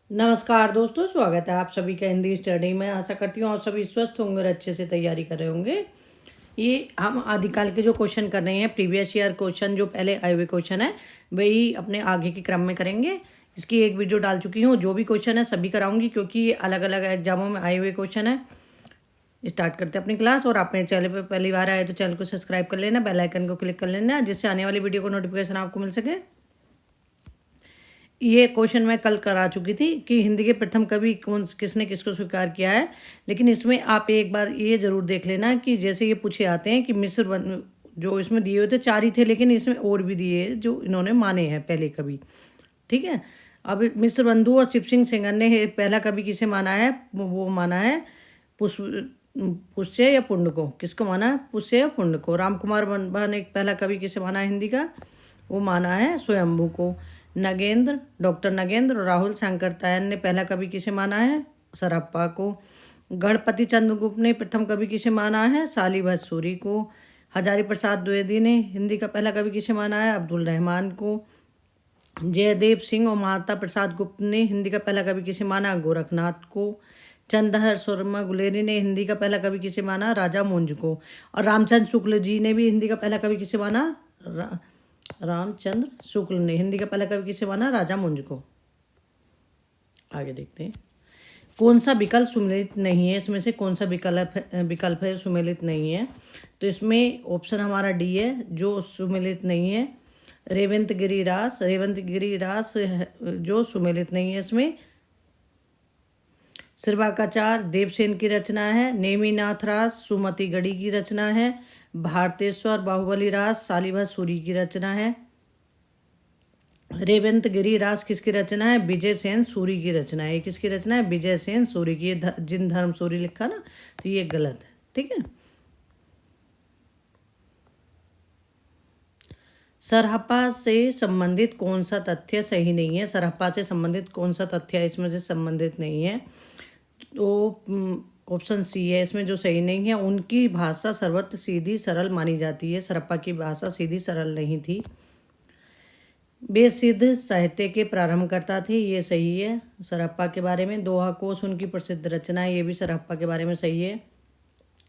नमस्कार दोस्तों, स्वागत है आप सभी का हिंदी स्टडी में। आशा करती हूँ आप सभी स्वस्थ होंगे और अच्छे से तैयारी कर रहे होंगे। ये हम आदिकाल के जो क्वेश्चन कर रहे हैं, प्रीवियस ईयर क्वेश्चन जो पहले आए हुए क्वेश्चन है वही अपने आगे के क्रम में करेंगे। इसकी एक वीडियो डाल चुकी हूँ, जो भी क्वेश्चन है सभी कराऊंगी क्योंकि ये अलग अलग एग्जामों में आए हुए क्वेश्चन है। स्टार्ट करते हैं अपनी क्लास। और आप मेरे चैनल पर पहली बार आए तो चैनल को सब्सक्राइब कर लेना, बेल आइकन को क्लिक कर लेना, जिससे आने वाली वीडियो को नोटिफिकेशन आपको मिल सके। ये क्वेश्चन मैं कल करा चुकी थी कि हिंदी के प्रथम कवि कौन, किसने किसको स्वीकार किया है। लेकिन इसमें आप एक बार ये जरूर देख लेना कि जैसे ये पूछे आते हैं कि जो इसमें दिए हुए थे 4 ही थे, लेकिन इसमें और भी दिए जो इन्होंने माने हैं पहले कवि। ठीक है। अब मिस्र बंधु और शिव सिंह सेंगर ने पहला कवि किसे माना है? वो माना है पुष्य या पुण्य को। किसको माना है? पुष्य या पुण्य को। राम कुमार वर्मा ने पहला कवि किसे माना है हिंदी का? वो माना है स्वयंभू को। नगेंद्र, डॉक्टर नगेंद्र और राहुल शंकरतायन ने पहला कवि किसे माना है? सरप्पा को। गणपति चंद्रगुप्त ने प्रथम कवि किसे माना है? शालिवाहन सूरी को। हजारी प्रसाद द्विवेदी ने हिंदी का पहला कवि किसे माना है? अब्दुल रहमान को। जयदेव सिंह और माता प्रसाद गुप्त ने हिंदी का पहला कवि किसे माना? गोरखनाथ को। चंद्रहर शर्मा गुलेरी ने हिंदी का पहला कवि किसे माना? राजा मुंज को। और रामचंद्र शुक्ल जी ने भी हिंदी का पहला कवि किसे माना? रामचंद्र शुक्ल ने हिंदी का पहला कवि किसे माना? राजा मुंज को। आगे देखते हैं कौन सा विकल्प सुमेलित नहीं है। इसमें से कौन सा विकल्प है सुमेलित नहीं है? तो इसमें ऑप्शन हमारा डी है जो सुमेलित नहीं है। रेवंत गिरिरास जो सुमेलित नहीं है। इसमें श्रवाकाचार देवसेन की रचना है। नेमिनाथ रास सुमति गढ़ी की रचना है। भारतेश्वर बाहुबली रास शालिवाहन सूरी की रचना है। रेवंत गिरी रास किसकी रचना है? विजय सेन सूरी की रचना है। किसकी रचना है? विजय सेन सूरी की। जिन धर्म सूरी लिखा ना, तो ये गलत है। ठीक है। सरहप्पा से संबंधित कौन सा तथ्य सही नहीं है? सरहप्पा से संबंधित कौन सा तथ्य इसमें से संबंधित नहीं है? तो ऑप्शन सी है इसमें जो सही नहीं है। उनकी भाषा सर्वत्र सीधी सरल मानी जाती है। सरहप्पा की भाषा सीधी सरल नहीं थी। वे सिद्ध साहित्य के प्रारंभकर्ता थे, ये सही है सरहप्पा के बारे में। दोहा कोश उनकी प्रसिद्ध रचना है, ये भी सरहप्पा के बारे में सही है।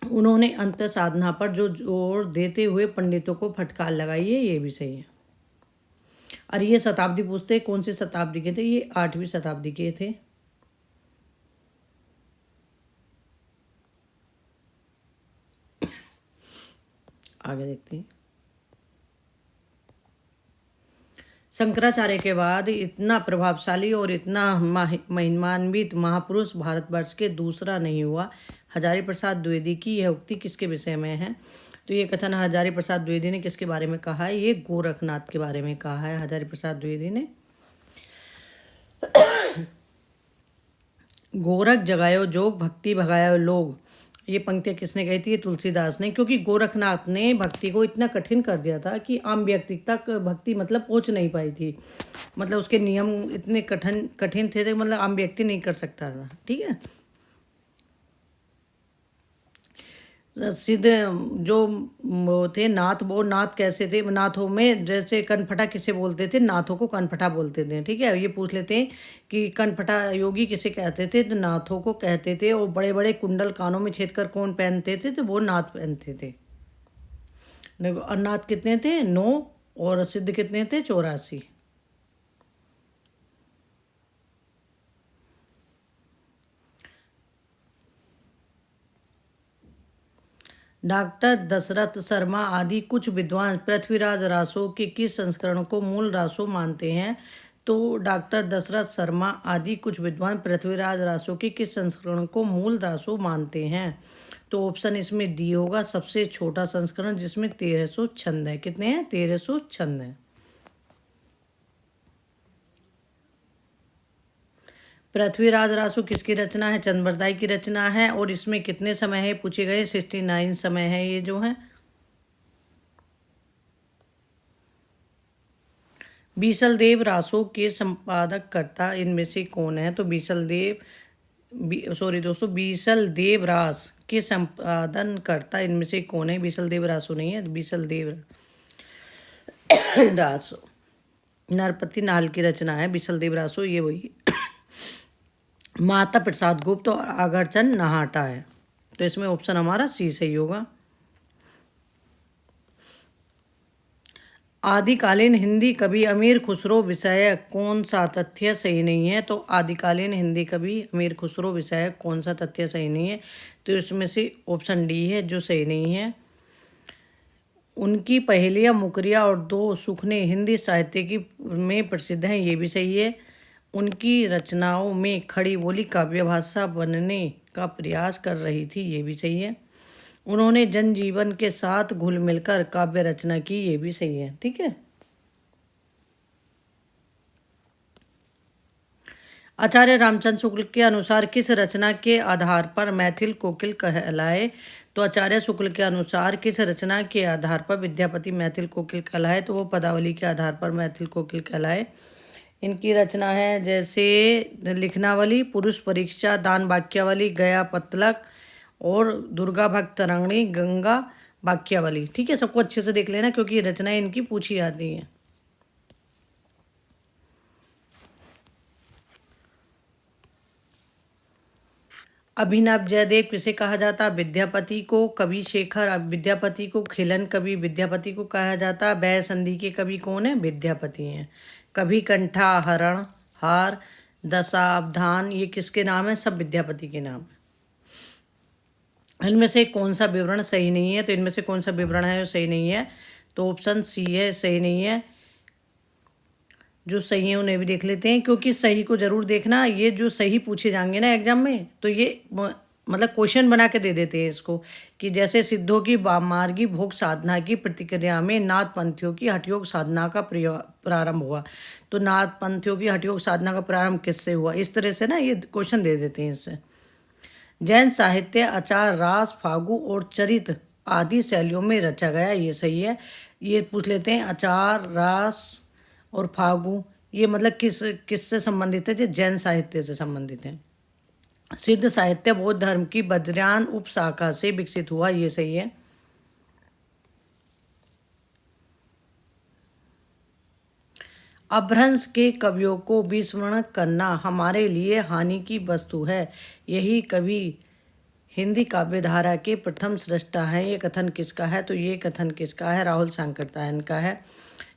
उन्होंने अंत साधना पर जो जोर देते हुए पंडितों को फटकार लगाई है, ये भी सही है। और ये शताब्दी पूछते कौन सी शताब्दी के थे? ये 8वीं शताब्दी के थे। आगे देखते हैं। शंकराचार्य के बाद इतना प्रभावशाली और इतना महिमान्वित महापुरुष भारतवर्ष के दूसरा नहीं हुआ। हजारी प्रसाद द्विवेदी की यह उक्ति किसके विषय में है? तो ये कथन हजारी प्रसाद द्विवेदी ने किसके बारे में कहा है? ये गोरखनाथ के बारे में कहा है हजारी प्रसाद द्विवेदी ने। गोरख जगायो जोग भक्ति भगायो लोग, ये पंक्तियाँ किसने कही थी? ये तुलसीदास ने। क्योंकि गोरखनाथ ने भक्ति को इतना कठिन कर दिया था कि आम व्यक्ति तक भक्ति मतलब पहुंच नहीं पाई थी। मतलब उसके नियम इतने कठिन थे, मतलब आम व्यक्ति नहीं कर सकता था। ठीक है। सिद्ध जो वो थे नाथ, वो नाथ कैसे थे? नाथों में जैसे कनफटा किसे बोलते थे? नाथों को कनफटा बोलते थे। ठीक है। ये पूछ लेते हैं कि कनफटा योगी किसे कहते थे? तो नाथों को कहते थे। और बड़े बड़े कुंडल कानों में छेद कर कौन पहनते थे? तो वो नाथ पहनते थे। और नाथ कितने थे? 9। और सिद्ध कितने थे? 84। डॉक्टर दशरथ शर्मा आदि कुछ विद्वान पृथ्वीराज रासो के किस संस्करण को मूल रासो मानते हैं? तो डॉक्टर दशरथ शर्मा आदि कुछ विद्वान पृथ्वीराज रासो के किस संस्करण को मूल रासो मानते हैं? तो ऑप्शन इसमें डी होगा, सबसे छोटा संस्करण जिसमें 1300 छंद है। कितने हैं? 1300 छंद हैं। पृथ्वीराज रासो किसकी रचना है? चंद्रबरदाई की रचना है। और इसमें कितने समय है पूछे गए? 69 समय है ये जो है। बीसल देव रासो के संपादक कर्ता इनमें से कौन है? तो बीसल देव रास के संपादन कर्ता इनमें से कौन है? बीसल देव रासो नहीं है, बीसल देव रासो नरपति नाल की रचना है। बीसल देव रासो ये वही माता प्रसाद गुप्त और अगरचंद नहाटा है। तो इसमें ऑप्शन हमारा सी सही होगा। आदिकालीन हिंदी कवि अमीर खुसरो विषयक कौन सा तथ्य सही नहीं है? तो आदिकालीन हिंदी कवि अमीर खुसरो विषयक कौन सा तथ्य सही नहीं है? तो इसमें से ऑप्शन डी है जो सही नहीं है। उनकी पहेलियाँ मुकरिया और दो सुखने हिंदी साहित्य की में प्रसिद्ध हैं, ये भी सही है। उनकी रचनाओं में खड़ी बोली काव्य भाषा बनने का प्रयास कर रही थी, ये भी सही है। उन्होंने जनजीवन के साथ घुल मिलकर काव्य रचना की, ये भी सही है। ठीक है। आचार्य रामचंद्र शुक्ल के अनुसार किस रचना के आधार पर मैथिल कोकिल कहलाए? तो आचार्य शुक्ल के अनुसार किस रचना के आधार पर विद्यापति मैथिल कोकिल कहलाए? तो वो पदावली के आधार पर मैथिल कोकिल कहलाए। इनकी रचना है जैसे लिखनावली, पुरुष परीक्षा, दान वाक्यावली, गया पतलक और दुर्गा भक्त तरंगिणी, गंगा वाक्यावली। ठीक है, सबको अच्छे से देख लेना क्योंकि रचनाएं इनकी पूछी जाती हैं। अभिनव जयदेव किसे कहा जाता? विद्यापति को। कवि शेखर विद्यापति को। खिलन कवि विद्यापति को कहा जाता। वह संधि के कवि कौन है? विद्यापति हैं। कवि कंठा, हरण, हार, दशावधान, ये किसके नाम है? सब विद्यापति के नाम है। इनमें से कौन सा विवरण सही नहीं है? तो इनमें से कौन सा विवरण है जो सही नहीं है? तो ऑप्शन सी है, सही नहीं है। जो सही है उन्हें भी देख लेते हैं क्योंकि सही को जरूर देखना। ये जो सही पूछे जाएंगे ना एग्जाम में तो ये मतलब क्वेश्चन बना के दे देते हैं इसको कि जैसे सिद्धों की वाममार्गी भोग साधना की प्रतिक्रिया में नाथ पंथियों की हठयोग साधना का प्रारंभ हुआ। तो नाथ पंथियों की हठयोग साधना का प्रारंभ किससे हुआ? इस तरह से ना ये क्वेश्चन दे देते हैं इससे। जैन साहित्य आचार, रास, फागु और चरित आदि शैलियों में रचा गया, ये सही है। ये पूछ लेते हैं आचार, रास और फागु ये मतलब किससे संबंधित है? जो जैन साहित्य से संबंधित है। सिद्ध साहित्य बौद्ध धर्म की वज्रयान उपशाखा से विकसित हुआ, ये सही है। अपभ्रंश के कवियों को विस्मरण करना हमारे लिए हानि की वस्तु है। यही कवि हिंदी काव्यधारा के प्रथम सृष्टा हैं। ये कथन किसका है? तो ये कथन किसका है? राहुल शंकरतायन का है।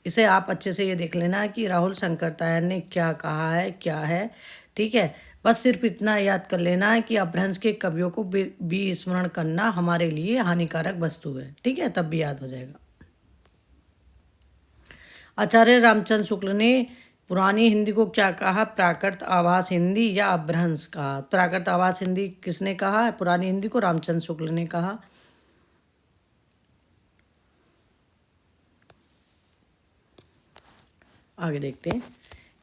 इसे आप अच्छे से ये देख लेना कि राहुल शंकरतायन ने क्या कहा है, क्या है। ठीक है, बस सिर्फ इतना याद कर लेना है कि अपभ्रंश के कवियों को विस्मरण करना हमारे लिए हानिकारक वस्तु है। ठीक है, तब भी याद हो जाएगा। आचार्य रामचंद्र शुक्ल ने पुरानी हिंदी को क्या कहा? प्राकृत आवास हिंदी या अपभ्रंश कहा? प्राकृत आवास हिंदी किसने कहा है? पुरानी हिंदी को रामचंद्र शुक्ल ने कहा। आगे देखते हैं।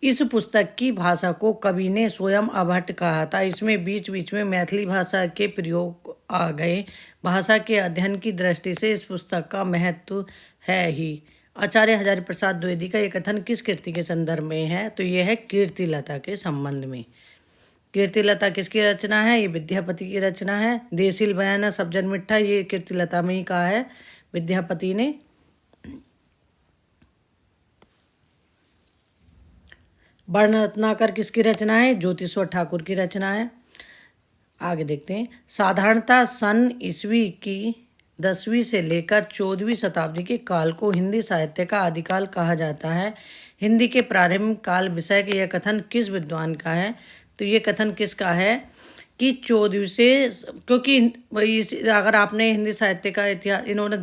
इस पुस्तक की भाषा को कवि ने स्वयं अभट्ट कहा था। इसमें बीच बीच में मैथिली भाषा के प्रयोग आ गए। भाषा के अध्ययन की दृष्टि से इस पुस्तक का महत्व है ही। आचार्य हजारी प्रसाद द्विवेदी का ये कथन किस कृति के संदर्भ में है? तो ये है कीर्तिलता के संबंध में। कीर्तिलता किसकी रचना है? ये विद्यापति की रचना है। देसिल बयाना सब्जन मिठा, ये कीर्तिलता में ही कहा है विद्यापति ने। वर्ण रत्नाकर किसकी रचना है? ज्योतिश्वर ठाकुर की रचना है। आगे देखते हैं। साधारणतः सन ईस्वी की 10वीं से लेकर 14वीं शताब्दी के काल को हिंदी साहित्य का आदिकाल कहा जाता है। हिंदी के प्रारंभिक काल विषय के यह कथन किस विद्वान का है? तो ये कथन किसका है कि 14वीं से, क्योंकि अगर आपने हिंदी साहित्य का इतिहास इन्होंने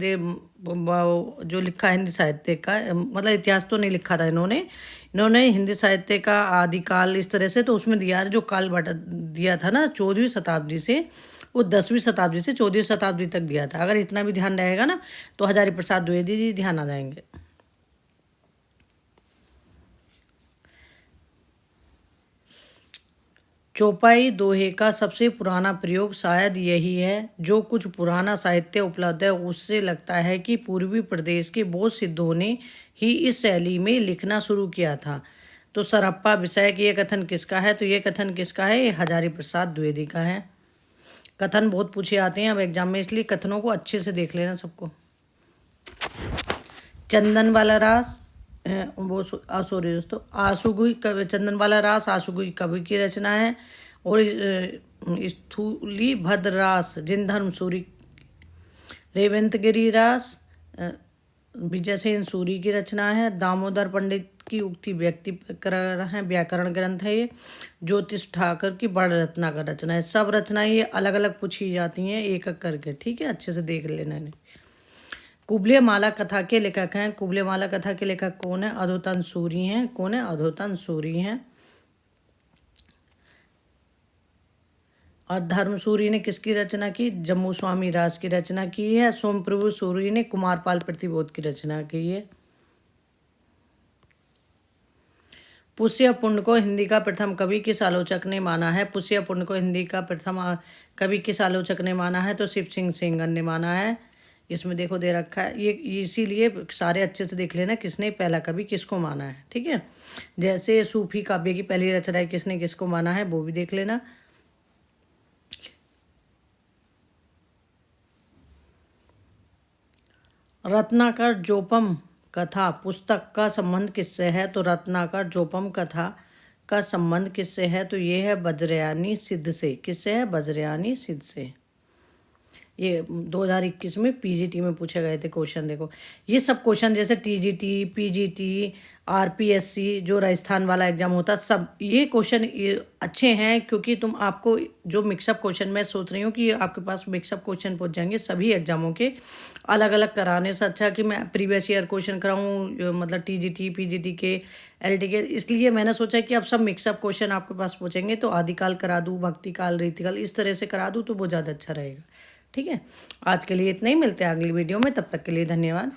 जो लिखा है हिंदी साहित्य का मतलब इतिहास तो नहीं लिखा था इन्होंने हिंदी साहित्य का आदिकाल इस तरह से, तो उसमें दिया जो काल बटा दिया था ना 14वीं शताब्दी से, वो 10वीं शताब्दी से 14वीं शताब्दी तक दिया था। अगर इतना भी ध्यान रहेगा ना तो हजारी प्रसाद द्विवेदी जी ध्यान आ जाएंगे। चौपाई दोहे का सबसे पुराना प्रयोग शायद यही है। जो कुछ पुराना साहित्य उपलब्ध है उससे लगता है कि पूर्वी प्रदेश के बौद्ध सिद्धों ने ही इस शैली में लिखना शुरू किया था। तो सरहप्पा विषय की ये कथन किसका है? तो ये कथन किसका है? ये हजारी प्रसाद द्विवेदी का है। कथन बहुत पूछे आते हैं अब एग्जाम में, इसलिए कथनों को अच्छे से देख लेना सबको। चंदन वाला रास वो सॉरी दोस्तों, आशुगुई कवि, चंदन वाला रास आशुगुई कवि की रचना है। और स्थूली भद्रास जिनधर्म सूरी, रेवंत गिरिरास विजय सेन सूरी की रचना है। दामोदर पंडित की उक्ति व्यक्ति प्रकरण है, व्याकरण ग्रंथ है ये। ज्योतिष ठाकर की बड़ रत्ना का रचना है। सब रचनाएं ये अलग अलग पूछी जाती हैं एक एक करके, ठीक है, अच्छे से देख लेना इन्हें। कुबले माला कथा के लेखक हैं, कुबले माला कथा के लेखक कौन है? अधोतन सूरी हैं। कौन है? अधोतन सूरी हैं। और धर्म सूरी ने किसकी रचना की? जम्मू स्वामी राज की रचना की है। सोमप्रभु सूरी ने कुमारपाल प्रतिबोध की रचना की है। पुष्य पुण्य को हिंदी का प्रथम कवि किस आलोचक ने माना है? पुष्य पुण्य को हिंदी का प्रथम कवि किस आलोचक ने माना है? तो शिव सिंह सेंगर ने माना है। इसमें देखो दे रखा है ये, इसीलिए सारे अच्छे से देख लेना किसने पहला कवि किसको माना है, ठीक है। जैसे सूफी काव्य की पहली रचना किसने किसको माना है वो भी देख लेना। रत्नाकर जोपम कथा पुस्तक का संबंध किससे है? तो रत्नाकर जोपम कथा का संबंध किससे है? तो ये है वज्रयानी सिद्ध से। किससे है? वज्रयानी सिद्ध से। ये 2021 में पीजीटी में पूछे गए थे क्वेश्चन। देखो ये सब क्वेश्चन जैसे टीजीटी, पीजीटी, आरपीएससी जो राजस्थान वाला एग्जाम होता है, सब ये क्वेश्चन अच्छे हैं क्योंकि तुम आपको जो मिक्सअप क्वेश्चन मैं सोच रही हूँ कि आपके पास मिक्सअप क्वेश्चन पहुँच जाएंगे सभी एग्जामों के। अलग अलग कराने से अच्छा कि मैं प्रीवियस ईयर क्वेश्चन कराऊँ, मतलब टीजीटी, पीजीटी के, एलटी के। इसलिए मैंने सोचा कि अब सब मिक्सअप क्वेश्चन आपके पास पहुँचेंगे तो आदिकाल करा दूँ, भक्तिकाल, रीतिकाल, इस तरह से करा दूँ तो वो ज़्यादा अच्छा रहेगा, ठीक है। आज के लिए इतना ही, मिलते हैं अगली वीडियो में, तब तक के लिए धन्यवाद।